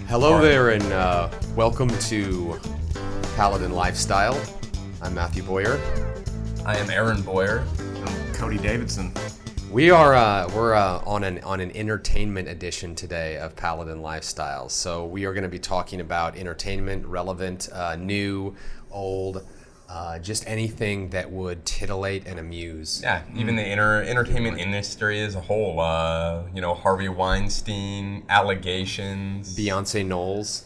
Hello there, and welcome to Paladin Lifestyle. I'm Matthew Boyer. I am Aaron Boyer. I'm Cody Davidson. We are we're on an entertainment edition today of Paladin Lifestyle. So we are going to be talking about entertainment, relevant, new, old, just anything that would titillate and amuse. Yeah, even the entertainment industry as a whole. Harvey Weinstein, allegations. Beyonce Knowles.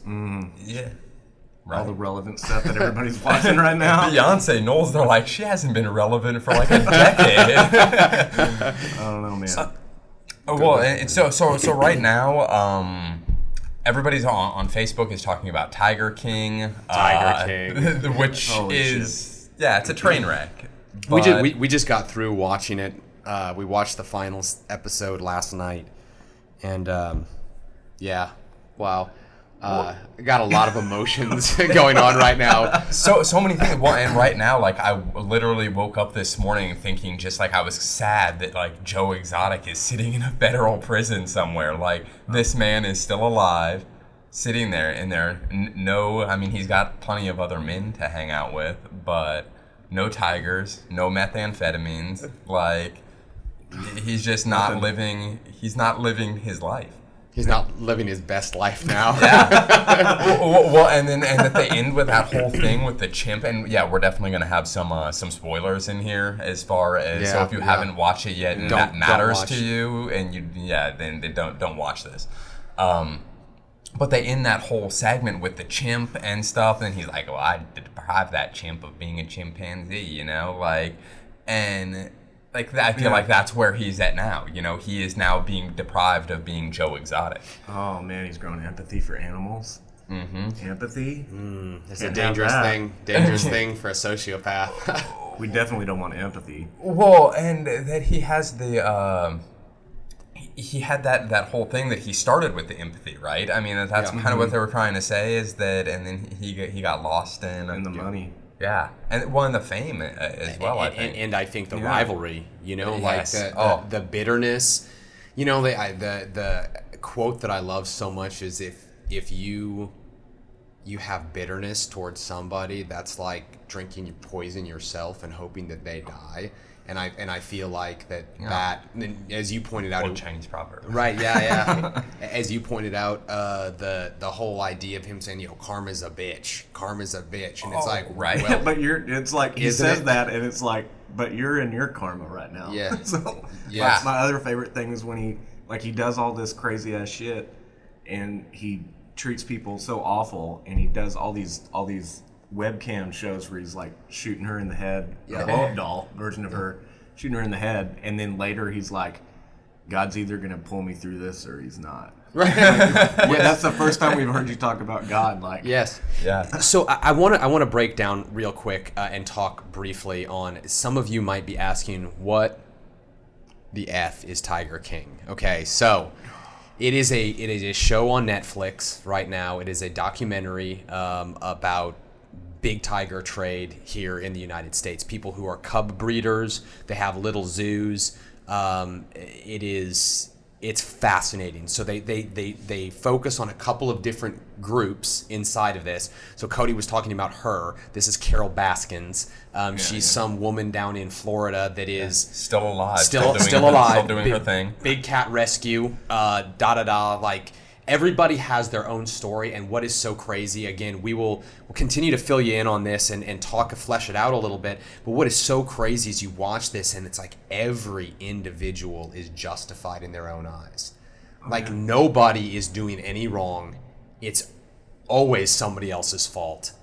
Yeah. Right. All the relevant stuff that everybody's watching right now. Beyonce Knowles, they're like, she hasn't been relevant for like a decade. I don't know, man. So right now, everybody's on Facebook is talking about Tiger King. Which is, it's a train wreck. We just got through watching it. We watched the final episode last night. And, wow. Got a lot of emotions going on right now. So many things. Well, and right now, like, I literally woke up this morning thinking just like I was sad that like Joe Exotic is sitting in a federal prison somewhere. Like, this man is still alive, sitting there, and he's got plenty of other men to hang out with, but no tigers, no methamphetamines. Like, he's just not living. He's not living his life. He's not living his best life now. Yeah. well, and that they end with that whole thing with the chimp, and we're definitely gonna have some spoilers in here as far as so if you haven't watched it yet and that matters to you, and then don't watch this. But they end that whole segment with the chimp and stuff, and he's like, "Well, I deprived that chimp of being a chimpanzee," and. Like, I feel like that's where he's at now. He is now being deprived of being Joe Exotic. Oh, man, he's growing empathy for animals. Mm-hmm. Empathy? It's a dangerous thing. Dangerous thing for a sociopath. We definitely don't want empathy. Well, and that he has the... he had that whole thing that he started with the empathy, right? I mean, that's kind of what they were trying to say is that... And then he got lost in... And the money. Yeah, and the fame as well, I think. And I think the rivalry, Yes. like the bitterness. The quote that I love so much is if you have bitterness towards somebody, that's like drinking poison yourself and hoping that they die. And I feel like that as you pointed out, Chinese proverb. Right, yeah. As you pointed out, the whole idea of him saying, karma's a bitch, and it's like, right. Well, but it's like he says that, and it's like, but you're in your karma right now. Yeah. So that's my other favorite thing is when he does all this crazy ass shit, and he treats people so awful, and he does all these webcam shows where he's like shooting her in the head, a blow-up doll version of her, shooting her in the head, and then later he's like, God's either gonna pull me through this or he's not. Right. That's the first time we've heard you talk about God. Like, yes. Yeah. So I want to break down real quick and talk briefly on. Some of you might be asking, what the F is Tiger King? Okay, so. It is a show on Netflix right now. It is a documentary about big tiger trade here in the United States. People who are cub breeders, they have little zoos. It's fascinating. So they focus on a couple of different groups inside of this. So Cody was talking about her. This is Carol Baskins. She's some woman down in Florida that is still alive. Still alive. Still doing her thing. Big cat rescue. Like, everybody has their own story, and what is so crazy, again, we'll continue to fill you in on this and flesh it out a little bit, but what is so crazy is you watch this and it's like every individual is justified in their own eyes. Nobody is doing any wrong. It's always somebody else's fault.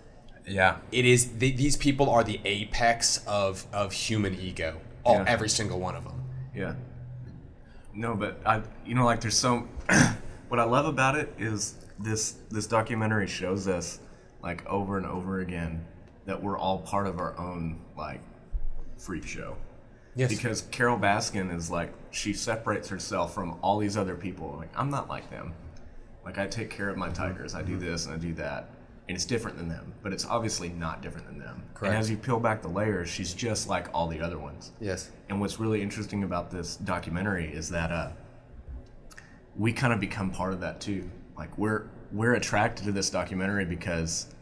Yeah. It is, these people are the apex of human ego. Every single one of them. Yeah. No, but there's so... What I love about it is this documentary shows us, like, over and over again, that we're all part of our own, like, freak show. Yes. Because Carol Baskin is like, she separates herself from all these other people. Like, I'm not like them. Like, I take care of my tigers. I do this and I do that. and it's different than them, but it's obviously not different than them. Correct. And as you peel back the layers, she's just like all the other ones. Yes. And what's really interesting about this documentary is that we kind of become part of that too. Like we're attracted to this documentary because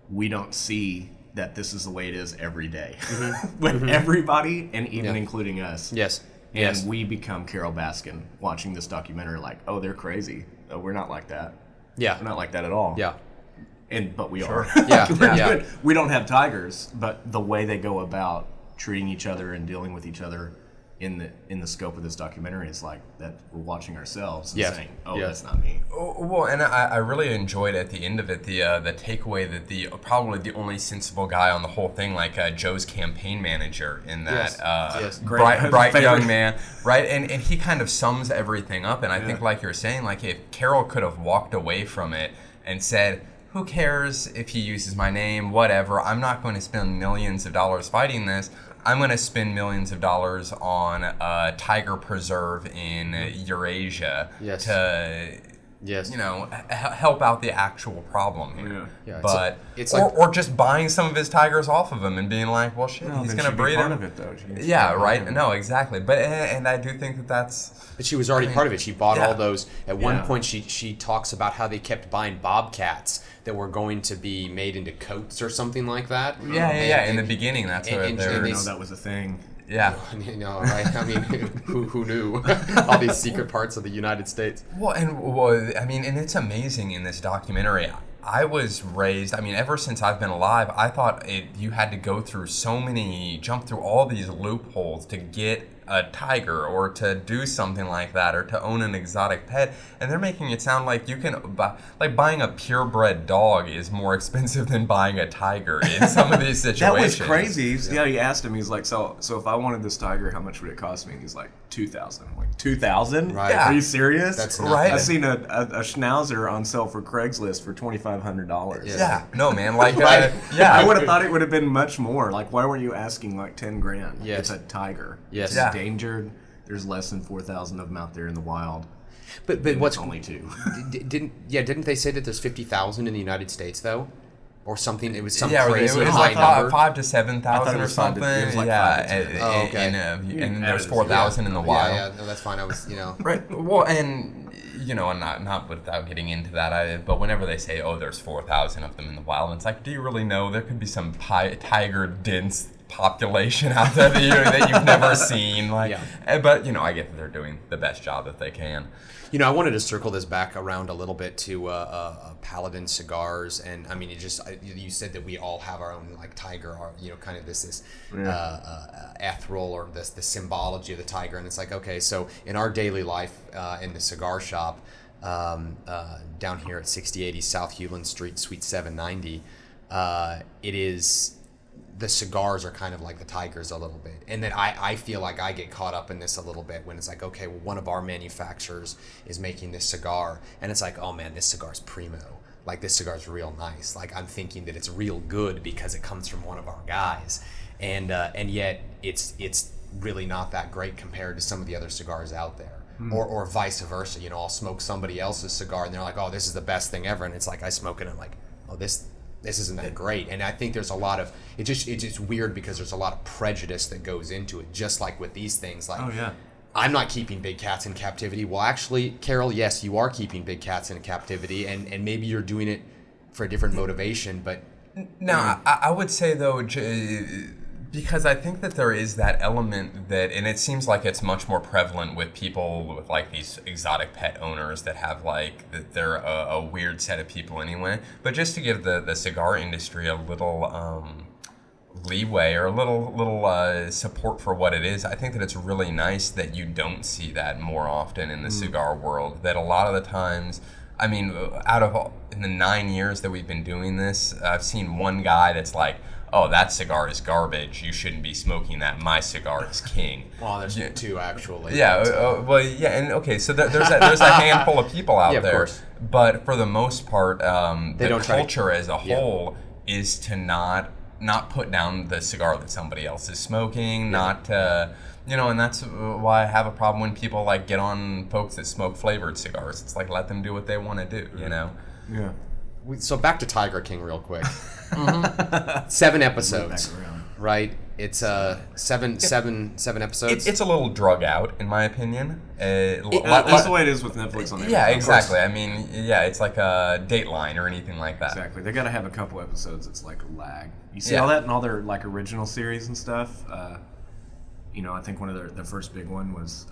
we don't see that this is the way it is every day with everybody, and even including us. Yes. And yes. we become Carol Baskin watching this documentary like, oh, they're crazy. Oh, we're not like that. Yeah. We're not like that at all. Yeah. But we are. Yeah. We don't have tigers, but the way they go about treating each other and dealing with each other in the scope of this documentary is like that we're watching ourselves and saying, oh, that's not me. Well, and I really enjoyed at the end of it the takeaway that probably the only sensible guy on the whole thing, like Joe's campaign manager in that bright young man, right? And he kind of sums everything up. And I think, like you're saying, like if Carol could have walked away from it and said, who cares if he uses my name, whatever, I'm not going to spend millions of dollars fighting this. I'm going to spend millions of dollars on a tiger preserve in Eurasia to, help out the actual problem here. Yeah. But it's or just buying some of his tigers off of him and being like, well, shit, he's going to breed part them. of it, though. Yeah, right. No, exactly. But and I do think that's. But she was already part of it. She bought all those. At one point, she talks about how they kept buying bobcats that were going to be made into coats or something like that. Yeah. In the beginning, that's what they were. That was a thing. Yeah. No, right? I mean, who knew all these secret parts of the United States? Well, and it's amazing in this documentary. I was raised, ever since I've been alive, I thought you had to jump through all these loopholes to get a tiger or to do something like that or to own an exotic pet, and they're making it sound like you can buying a purebred dog is more expensive than buying a tiger in some of these situations. That was crazy. He asked him, he's like, so if I wanted this tiger, how much would it cost me? And he's like, $2,000. I'm like, $2,000? Right. Are you serious? That's right. I've seen a schnauzer on sale for Craigslist for $2,500. Yeah. No, man. Like, I would have thought it would have been much more. Like, why were you asking like $10,000? Yes. It's a tiger. Yes. It's endangered. There's less than 4,000 of them out there in the wild. But what's only 2? Didn't they say that there's 50,000 in the United States though, or something? It was some crazy it was like number. 5,000 to 7,000 or something. Okay. And there's 4,000 in the wild. Yeah, no, that's fine. I was, Right. Well, and not without getting into that, but whenever they say, oh, there's 4,000 of them in the wild, it's like, do you really know? There could be some tiger dense population out there that you've never seen. But I get that they're doing the best job that they can. I wanted to circle this back around a little bit to Paladin cigars, and you said that we all have our own like tiger, or kind of this ethereal or the symbology of the tiger, and it's like, okay, so in our daily life in the cigar shop down here at 6080 South Hewland Street, Suite 790, it is. The cigars are kind of like the tigers a little bit. And then I feel like I get caught up in this a little bit when it's like, okay, well, one of our manufacturers is making this cigar. And it's like, oh, man, this cigar's primo. Like, this cigar's real nice. Like, I'm thinking that it's real good because it comes from one of our guys. And yet it's really not that great compared to some of the other cigars out there. Or vice versa. I'll smoke somebody else's cigar and they're like, oh, this is the best thing ever. And it's like, I smoke it and I'm like, oh, this isn't that great. And I think there's a lot of it's just weird because there's a lot of prejudice that goes into it, just like with these things. Like, oh yeah, I'm not keeping big cats in captivity. Well, actually, Carol, yes, you are keeping big cats in captivity, and maybe you're doing it for a different motivation. But no, I would say though, because I think that there is that element that, and it seems like it's much more prevalent with people with like these exotic pet owners that have like, that they're a weird set of people anyway. But just to give the cigar industry a little leeway or a little support for what it is, I think that it's really nice that you don't see that more often in the cigar world. That a lot of the times, in the 9 years that we've been doing this, I've seen one guy that's like, oh, that cigar is garbage. You shouldn't be smoking that. My cigar is king. Well, there's 2 actually. Yeah, and okay, so there's a handful of people out there. Of course. But for the most part, the culture as a whole is to not put down the cigar that somebody else is smoking, not to, and that's why I have a problem when people get on folks that smoke flavored cigars. It's like, let them do what they want to do, Yeah. So back to Tiger King real quick. 7 episodes, right? It's seven episodes. It's a little drug out, in my opinion. That's the way it is with Netflix on there. Yeah, exactly. I mean, yeah, it's like a Dateline or anything like that. Exactly. They got to have a couple episodes. It's like a lag. You see all that in all their like original series and stuff. You know, I think one of the first big one was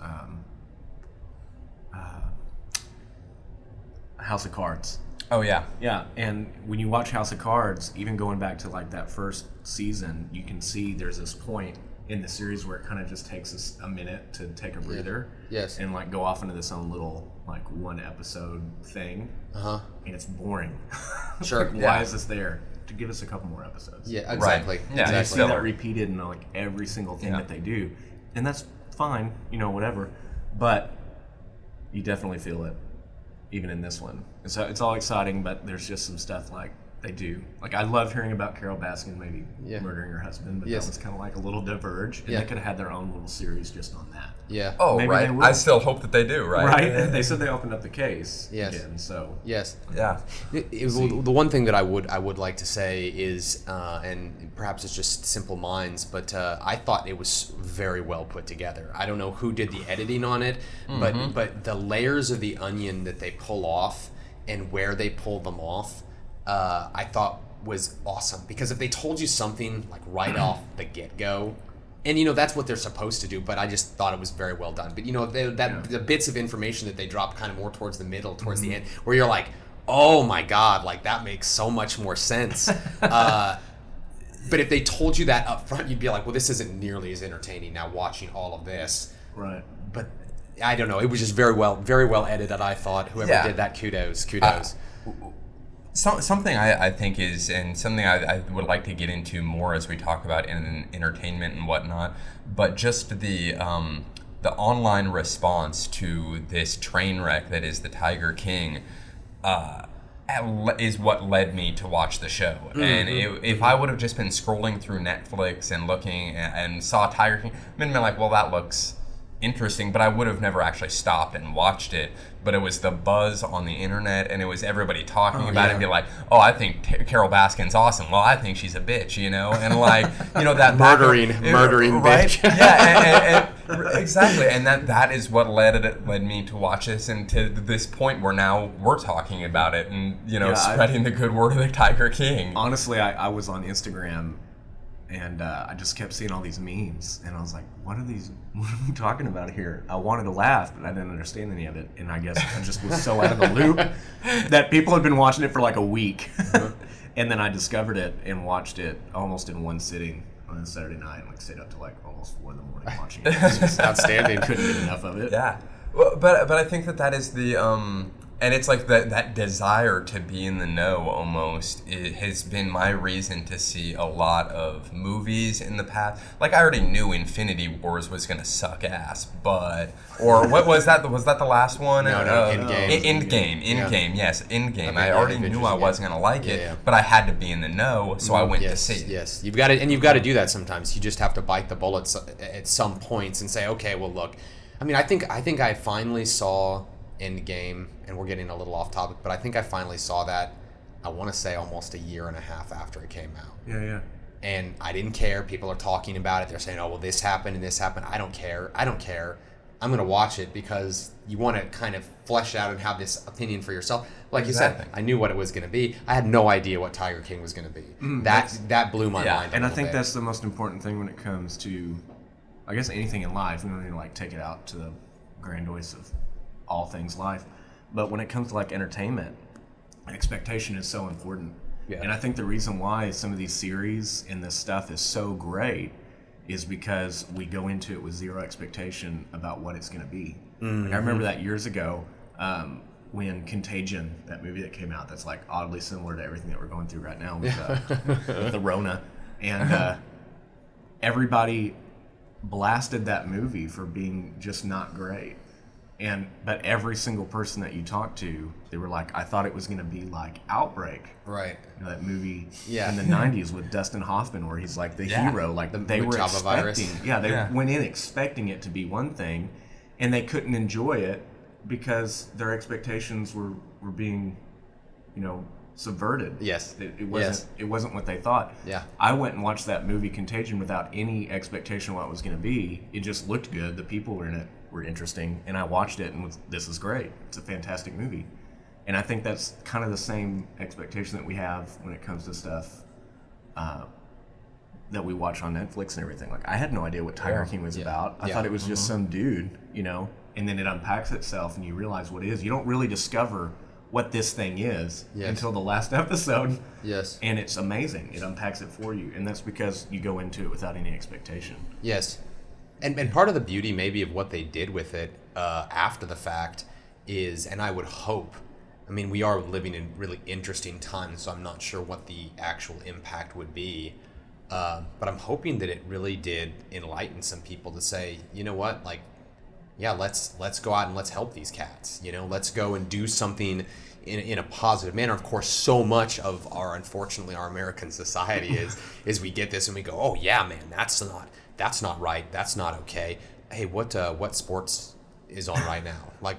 House of Cards. Oh yeah. Yeah, and when you watch House of Cards, even going back to like that first season, you can see there's this point in the series where it kind of just takes us a minute to take a breather. Yes. And like go off into this own little like one episode thing. Uh-huh. And it's boring. Sure. Like, why is this there? To give us a couple more episodes. Yeah, exactly. Right. Yeah, And you exactly. see that repeated in like every single thing that they do. And that's fine, you know, whatever. But you definitely feel it, even in this one. So it's all exciting, but there's just some stuff like they do. Like I love hearing about Carol Baskin maybe murdering her husband, but that was kind of like a little diverge. And they could have had their own little series just on that. Yeah. Oh, Maybe right. I still hope that they do, right? Right? They said they opened up the case again, so... Yes. Yeah. The one thing that I would like to say is, and perhaps it's just simple minds, but I thought it was very well put together. I don't know who did the editing on it, but the layers of the onion that they pull off and where they pull them off, I thought was awesome. Because if they told you something like right off the get-go, and you know that's what they're supposed to do, but I just thought it was very well done. But you know the bits of information that they drop kind of more towards the middle, towards the end, where you're like, oh my god, like that makes so much more sense. But if they told you that up front, you'd be like, well, this isn't nearly as entertaining now watching all of this. Right. But I don't know. It was just very well edited. I thought whoever did that, kudos. Something I think is, and something I would like to get into more as we talk about entertainment and whatnot, but just the online response to this train wreck that is the Tiger King is what led me to watch the show. And if I would have just been scrolling through Netflix and looking and saw Tiger King, I'd been like, well, that looks interesting, but I would have never actually stopped and watched it. But it was the buzz on the internet, and it was everybody talking about it and be like, oh, I think Carol Baskin's awesome. Well, I think she's a bitch, you know? And like, you know, that murdering right? bitch. Yeah, and exactly. And that is what led me to watch this, and to this point where now we're talking about it and, you know, spreading the good word of the Tiger King. Honestly, I was on Instagram, and I just kept seeing all these memes, and I was like, what are we talking about here? I wanted to laugh, but I didn't understand any of it, and I guess I just was so out of the loop that people had been watching it for like a week. And then I discovered it and watched it almost in one sitting on a Saturday night, and like stayed up to like almost 4 in the morning watching it. It was just outstanding. Couldn't get enough of it. Yeah. Well, but I think that is the and it's like that desire to be in the know almost. It has been my reason to see a lot of movies in the past. Like I already knew Infinity Wars was gonna suck ass, or what was that? Was that the last one? No, Endgame. Endgame. Yes, Endgame. I already knew I wasn't gonna like it, but I had to be in the know, so I went to see it. Yes, you've got to do that sometimes. You just have to bite the bullets at some points and say, okay, well, look. I mean, I think I finally saw Endgame, and we're getting a little off topic, but I think I finally saw that, I want to say almost a year and a half after it came out. Yeah. And I didn't care. People are talking about it. They're saying, oh, well, this happened and this happened. I don't care. I'm going to watch it because you want to kind of flesh out and have this opinion for yourself. Like you said, I knew what it was going to be. I had no idea what Tiger King was going to be. That blew my mind. And I think that's the most important thing when it comes to, I guess, anything in life. We don't need to like take it out to the grandiose of all things life, but when it comes to like entertainment, expectation is so important. And I think the reason why some of these series and this stuff is so great is because we go into it with zero expectation about what it's going to be. Like I remember that years ago when Contagion, that movie that came out that's like oddly similar to everything that we're going through right now with the Rona, and everybody blasted that movie for being just not great. But every single person that you talk to, they were like, I thought it was going to be like Outbreak. Right. You know, that movie in the 90s with Dustin Hoffman where he's like the hero. Like they were expecting. They went in expecting it to be one thing, and they couldn't enjoy it because their expectations were being, you know, subverted. Yes. It wasn't what they thought. Yeah. I went and watched that movie Contagion without any expectation of what it was going to be. It just looked good. The people were in it were interesting, and I watched it and this is great. It's a fantastic movie. And I think that's kind of the same expectation that we have when it comes to stuff that we watch on Netflix and everything. Like, I had no idea what Tiger King was about. I thought it was just some dude, you know, and then it unpacks itself and you realize what it is. You don't really discover what this thing is until the last episode. Yes. And it's amazing. It unpacks it for you. And that's because you go into it without any expectation. Yes. And part of the beauty maybe of what they did with it after the fact is, and I would hope, I mean, we are living in really interesting times, so I'm not sure what the actual impact would be. But I'm hoping that it really did enlighten some people to say, you know what, like, yeah, let's go out and let's help these cats. You know, let's go and do something in a positive manner. Of course, so much of unfortunately our American society is we get this and we go, oh yeah, man, that's not right, that's not okay. Hey, what sports is on right now? Like,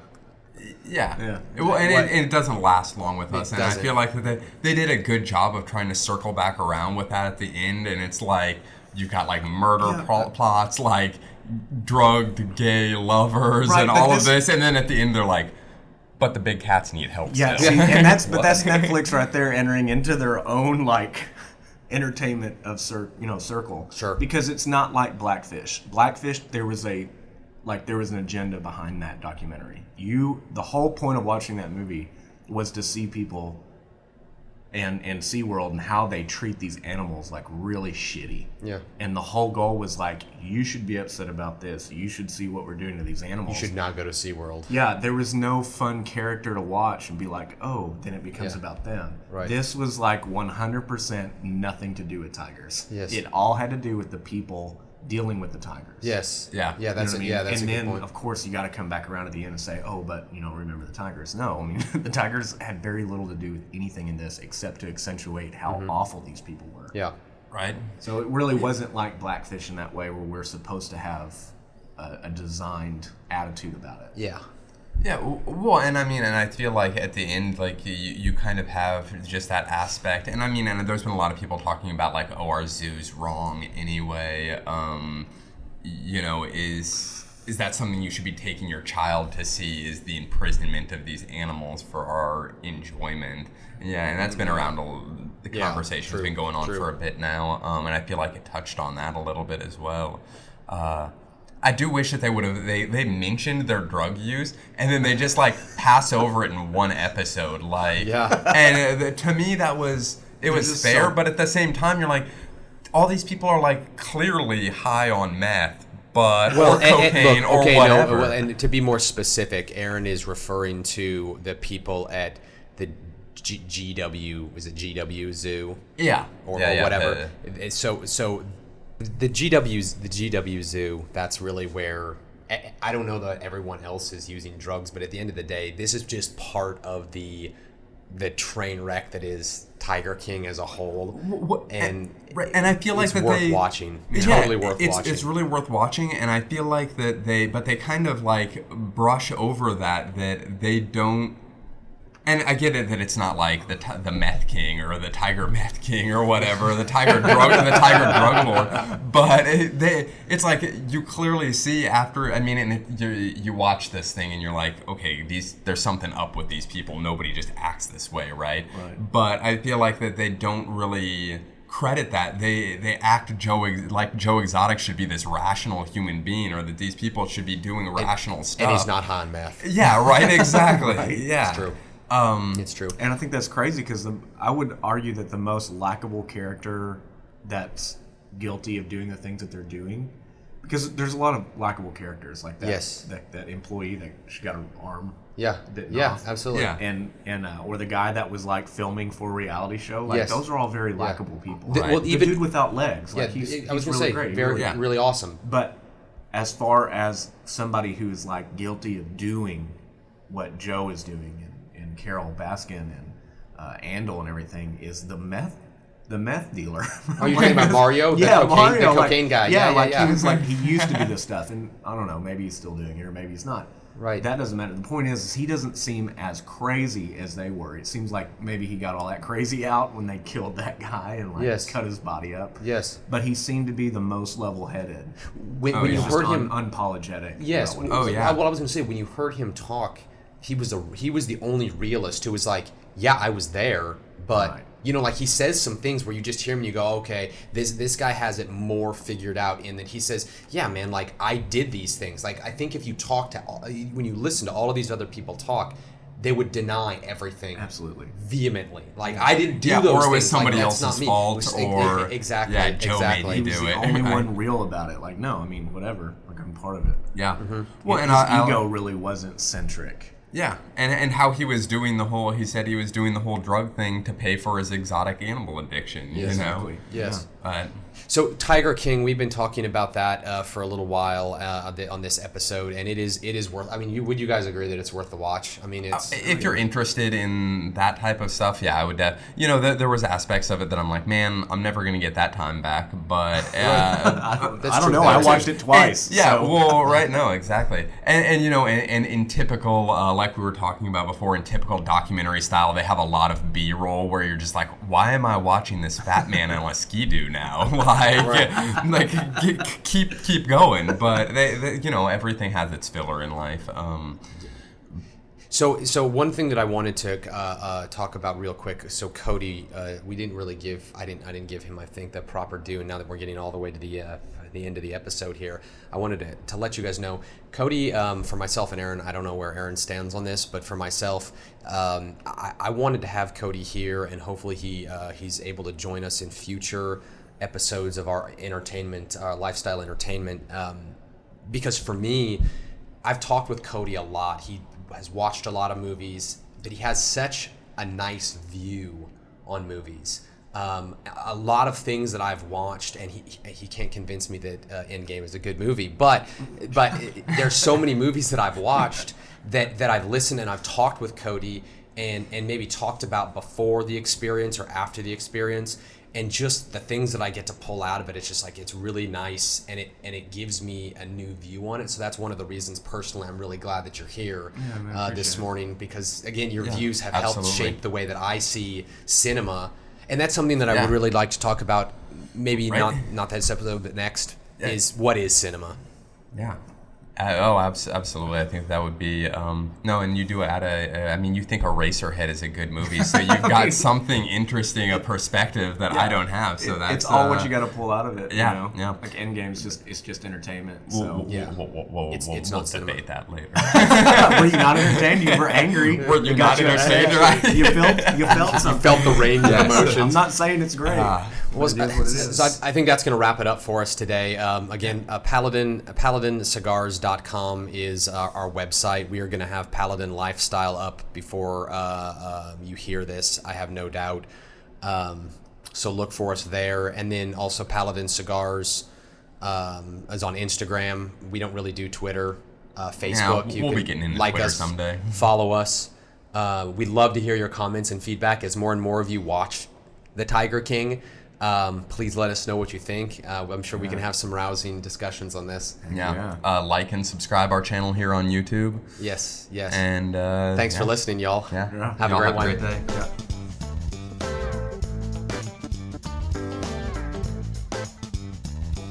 yeah. Well, and it doesn't last long with us, and I feel like they did a good job of trying to circle back around with that at the end. And it's like you've got like murder plots, like drugged gay lovers, and all of this, and then at the end they're like, but the big cats need help. Yeah, still. see, and that's Netflix right there entering into their own like entertainment of circle. Sure. Because it's not like Blackfish. Blackfish, there was an agenda behind that documentary. The whole point of watching that movie was to see people and SeaWorld and how they treat these animals like really shitty. Yeah. And the whole goal was like, you should be upset about this. You should see what we're doing to these animals. You should not go to SeaWorld. Yeah, there was no fun character to watch and be like, oh, then it becomes about them. Right. This was like 100% nothing to do with tigers. Yes. It all had to do with the people dealing with the tigers. Yes. Yeah. Yeah, that's You know what I mean? that's and a then, good point. of course, you got to come back around at the end and say, oh, but, remember the tigers. No, I mean, the tigers had very little to do with anything in this except to accentuate how awful these people were. Yeah. Right. So it really wasn't like Blackfish in that way where we're supposed to have a designed attitude about it. Yeah. Yeah, well, and I mean, and I feel like at the end, like, you kind of have just that aspect. And I mean, and there's been a lot of people talking about, like, oh, our zoo's wrong anyway. Is that something you should be taking your child to see, is the imprisonment of these animals for our enjoyment? Yeah, and that's been around, the conversation's been going on for a bit now. And I feel like it touched on that a little bit as well. I do wish that they would have, they mentioned their drug use, and then they just, like, pass over it in one episode, like, and to me that was, it was fair, but at the same time, you're like, all these people are, like, clearly high on meth, but, or cocaine, or whatever. No, and to be more specific, Aaron is referring to the people at the GW, is it GW Zoo? Yeah. Or whatever. So the GW Zoo, that's really where, I don't know that everyone else is using drugs, but at the end of the day, this is just part of the train wreck that is Tiger King as a whole. And I feel like it's that worth watching. Totally worth watching. It's really worth watching, and I feel like that they kind of like brush over that they don't. And I get it that it's not like the meth king or the tiger meth king or whatever, the tiger drug lord, but it's like you clearly see after. I mean, and you watch this thing and you're like, okay, there's something up with these people. Nobody just acts this way, right? But I feel like that they don't really credit that. They act like Joe Exotic should be this rational human being, or that these people should be doing rational stuff. And he's not high on meth. Yeah, right. Exactly. Yeah, it's true. It's true. And I think that's crazy because I would argue that the most likable character that's guilty of doing the things that they're doing, because there's a lot of likable characters like that. Yes. That employee that she got an arm. Yeah. Off. Absolutely. Yeah. And or the guy that was like filming for a reality show. Like those are all very likable people. Well, the even dude without legs. Yeah. Like he's I was really gonna say great. really awesome. But as far as somebody who's like guilty of doing what Joe is doing, and Carol Baskin and Andal and everything, is the meth the meth dealer. Are you talking about Mario? Mario, the cocaine guy. Yeah. He was like, he used to do this stuff, and I don't know, maybe he's still doing it, or maybe he's not. Right. That doesn't matter. The point is he doesn't seem as crazy as they were. It seems like maybe he got all that crazy out when they killed that guy and cut his body up. Yes. But he seemed to be the most level-headed. When you heard him unapologetic. Yes. What I was going to say, when you heard him talk, he was the only realist who was like, yeah, I was there, but. Right. You know, like he says some things where you just hear him and you go, okay, this guy has it more figured out in that he says, yeah, man, like I did these things. Like I think if you talk to, when you listen to all of these other people talk, they would deny everything vehemently. Like I didn't do those things. Or it was somebody else's fault, or exactly. Yeah, Joe made me do it. He was the only one real about it. Like no, I mean whatever. Like I'm part of it. Yeah. Mm-hmm. Well, and his ego really wasn't centric. Yeah, and how he was doing he said he was doing the whole drug thing to pay for his exotic animal addiction, you know? Exactly. Yes. Yeah. So Tiger King, we've been talking about that for a little while on this episode, and it is worth. I mean, would you guys agree that it's worth the watch? I mean, it's if you're interested in that type of stuff, yeah, I would. There was aspects of it that I'm like, man, I'm never gonna get that time back. But I don't know. I watched it twice. No, exactly. And in typical, like we were talking about before, in typical documentary style, they have a lot of B-roll where you're just like, why am I watching this fat man on a ski-doo now? Keep going, but they everything has its filler in life. So one thing that I wanted to talk about real quick. So Cody, I didn't give him, I think, the proper due. And now that we're getting all the way to the end of the episode here, I wanted to let you guys know, Cody, for myself and Aaron, I don't know where Aaron stands on this, but for myself, I wanted to have Cody here, and hopefully he's able to join us in future episodes of our entertainment, our lifestyle entertainment, because for me, I've talked with Cody a lot. He has watched a lot of movies, but he has such a nice view on movies. A lot of things that I've watched, and he can't convince me that Endgame is a good movie, but there's so many movies that I've watched that I've listened and I've talked with Cody and maybe talked about before the experience or after the experience. And just the things that I get to pull out of it, it's just like, it's really nice, and it gives me a new view on it. So that's one of the reasons personally I'm really glad that you're here this morning, because again, your views have helped shape the way that I see cinema. And that's something that I would really like to talk about, maybe not this episode, but next, is what is cinema? Yeah. Absolutely. I think that would be no, and you do add you think Eraserhead is a good movie, so you've got something interesting, a perspective that I don't have. So that's it's all what you got to pull out of it. Yeah. Like Endgame's just entertainment. So we'll debate that later. Were you not entertained? You were angry. Were you not entertained? Right? You felt something. You felt the range of emotions. I'm not saying it's great. So I think that's going to wrap it up for us today. Again, PaladinCigars.com is our website. We are going to have Paladin Lifestyle up before you hear this, I have no doubt. So look for us there. And then also Paladin Cigars is on Instagram. We don't really do Twitter, Facebook. We'll be getting into Twitter someday. Follow us. We'd love to hear your comments and feedback as more and more of you watch The Tiger King. Please let us know what you think. I'm sure we can have some rousing discussions on this. Like and subscribe our channel here on YouTube. Yes. And thanks for listening, y'all. Yeah. Have a great day. Yeah.